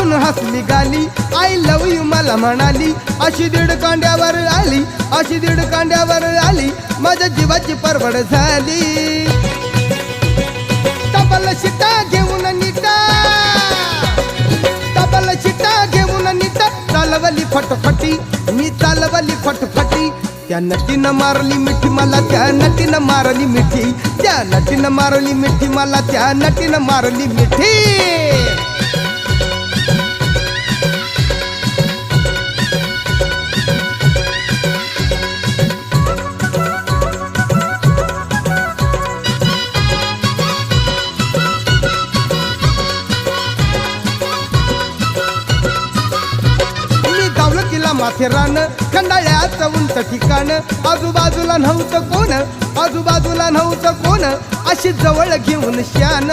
पाहून हसली गाली, आय लव यू मला म्हणाली. अशी दीड कांड्यावर आली, अशी दीड कांड्यावर आली, माझ्या जीवाची परवड झाली. डबल शिटा घेऊन नीटा, डबल शिटा घेऊन नीटा, चालवली फटफटी, मी चालवली फटफटी. त्या नटीनं मारली मिठी मला, त्या नटीनं मारली मिठी, त्या नटीनं मारली मिठी मला, त्या नटीनं मारली मिठी. माथेरान खंडाळ्याचं उंच ठिकाण, आजूबाजूला नव्हतं कोण, आजूबाजूला नव्हतं कोण, अशी जवळ घेऊन शान.